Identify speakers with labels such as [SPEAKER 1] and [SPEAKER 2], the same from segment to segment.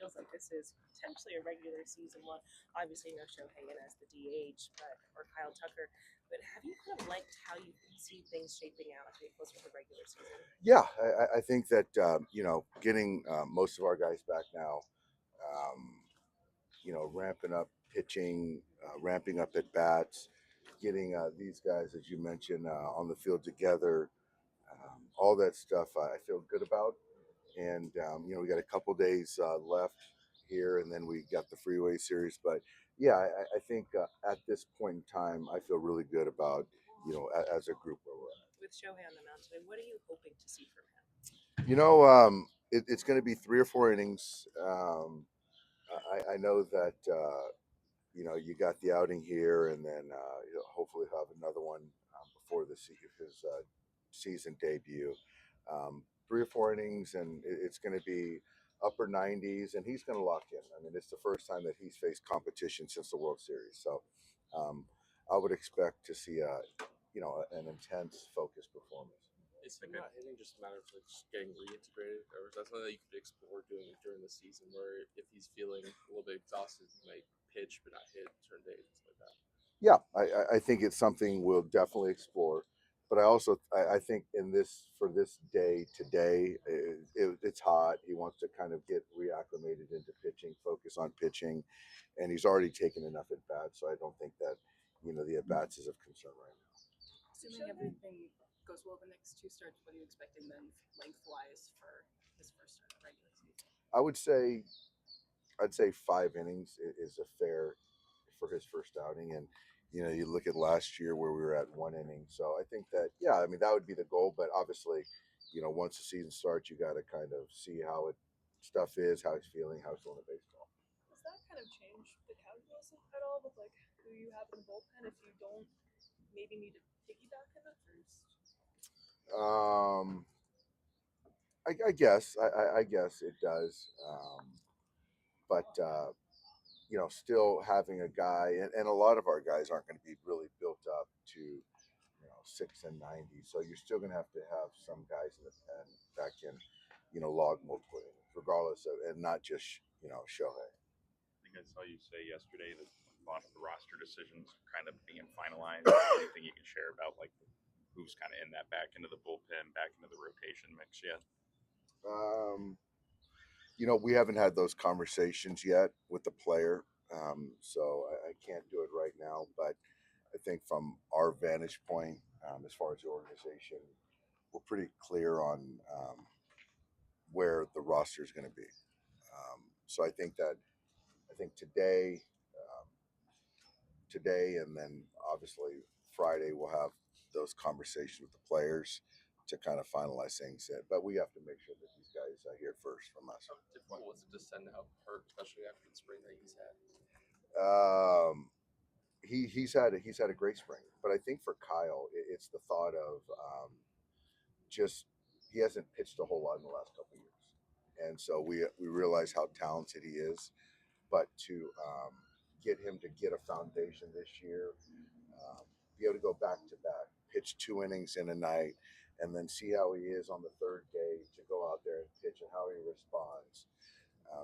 [SPEAKER 1] feels like this is potentially a regular season one. Obviously, no Shohei in as the DH, but or Kyle Tucker. But have you kind of liked how you see things shaping out as we get closer to the regular season?
[SPEAKER 2] Yeah, I think that getting most of our guys back now, um, ramping up pitching, ramping up at bats, getting these guys, as you mentioned, on the field together, all that stuff I feel good about. And we got a couple days left here, and then we got the Freeway Series. But yeah, I think at this point in time, I feel really good about as a group where we're at.
[SPEAKER 1] With Shohei on the mound today, what are you hoping to see from him?
[SPEAKER 2] It's going to be 3 or 4 innings. I know that you got the outing here, and then hopefully have another one before his season debut. 3 or 4 innings, and it's going to be upper 90s, and he's going to lock in. I mean, it's the first time that he's faced competition since the World Series, so I would expect to see an intense, focused performance.
[SPEAKER 3] Is him not hitting just a matter of like just getting reintegrated, or is that something that you could explore doing during the season, where if he's feeling a little bit exhausted, he might pitch but not hit certain days, things like that?
[SPEAKER 2] Yeah, I think it's something we'll definitely explore. But I think in this for this day today, it's hot. He wants to kind of get reacclimated into pitching, focus on pitching, and he's already taken enough at bats. So I don't think that the at bats is of concern right now.
[SPEAKER 4] Assuming everything goes well the next two starts, what are you expecting then lengthwise for his first start of the regular season?
[SPEAKER 2] I would say I'd say 5 innings is a fair for his first outing, and you look at last year where we were at 1 inning. So I think that I mean that would be the goal. But obviously, once the season starts, you got to kind of see how it stuff is, how he's feeling, how he's feeling at baseball.
[SPEAKER 5] Does that kind of change the calculus at all with like who you have in the bullpen if you don't maybe need to piggyback him at first?
[SPEAKER 2] I guess I guess it does, but still having a guy, and a lot of our guys aren't going to be really built up to 6 and 90. So you're still going to have some guys in the pen that can log multiple innings, regardless of, and not just Shohei.
[SPEAKER 6] I think I saw you say yesterday that a lot of the roster decisions are kind of being finalized. Anything you can share about like who's kind of in that back into the bullpen, back into the rotation mix yet?
[SPEAKER 2] Um, we haven't had those conversations yet with the player, so I can't do it right now. But I think from our vantage point, as far as the organization, we're pretty clear on where the roster is going to be. So I think today, and then obviously Friday, we'll have those conversations with the players to kind of finalize things. But we have to make sure that these guys hear first from us.
[SPEAKER 3] How difficult was it to send out Hurt, especially after the spring that he's had?
[SPEAKER 2] He's had a great spring, but I think for Kyle, it's the thought of just he hasn't pitched a whole lot in the last couple of years, and so we realize how talented he is, but to get him to get a foundation this year, be able to go back to back, pitch 2 innings in a night, and then see how he is on the third day to go out there and pitch and how he responds.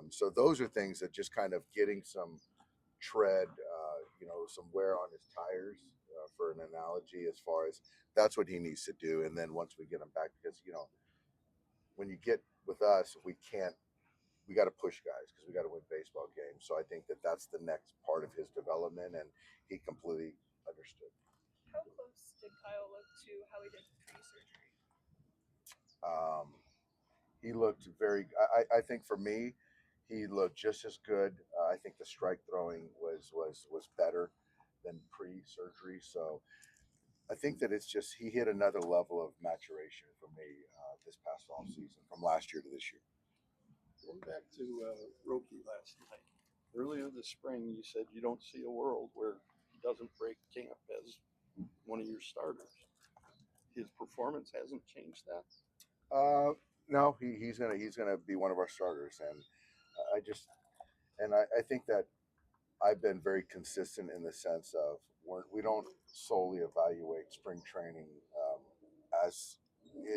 [SPEAKER 2] So those are things that just kind of getting some tread, some wear on his tires, for an analogy, as far as that's what he needs to do. And then once we get him back, because when you get with us, we got to push guys because we got to win baseball games. So I think that that's the next part of his development, and he completely understood.
[SPEAKER 5] How close did Kyle look to how he did pre-surgery?
[SPEAKER 2] He looked very. I think for me, he looked just as good. I think the strike throwing was better than pre-surgery. So I think that it's just he hit another level of maturation for me this past off season from last year to this year.
[SPEAKER 7] Going back to Roki last night. Earlier this spring, you said you don't see a world where he doesn't break camp as one of your starters. His performance hasn't changed that.
[SPEAKER 2] No, he's gonna be one of our starters, and I think that I've been very consistent in the sense of we don't solely evaluate spring training as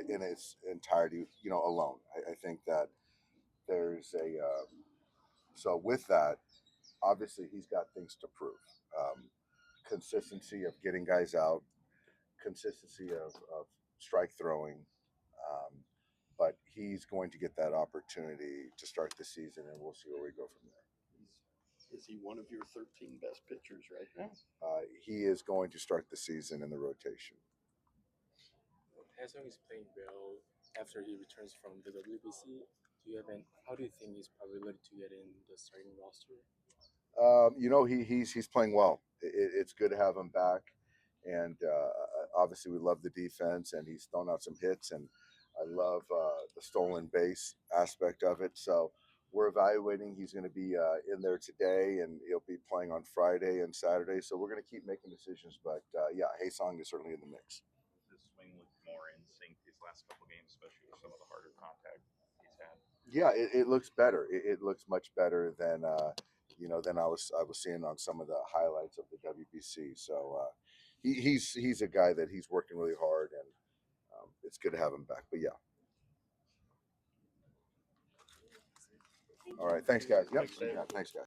[SPEAKER 2] in its entirety, alone. I think that there's So with that, obviously he's got things to prove. Consistency of getting guys out, consistency of strike throwing. Um, but he's going to get that opportunity to start the season, and we'll see where we go from there.
[SPEAKER 7] Is he one of your 13 best pitchers right now?
[SPEAKER 2] He is going to start the season in the rotation.
[SPEAKER 8] Hasong is playing well after he returns from the WBC. How do you think his probability to get in the starting roster?
[SPEAKER 2] He's playing well. It's good to have him back, and obviously we love the defense, and he's thrown out some hits, and I love the stolen base aspect of it. So we're evaluating. He's going to be in there today, and he'll be playing on Friday and Saturday. So we're going to keep making decisions. But Haesong is certainly in the mix.
[SPEAKER 6] His swing looked more in sync these last couple games, especially with some of the harder contact he's had.
[SPEAKER 2] Yeah, it looks better. It looks much better than than I was seeing on some of the highlights of the WBC. So he's a guy that he's working really hard, and it's good to have him back. But yeah. All right, thanks guys. Yep. Yeah, thanks guys.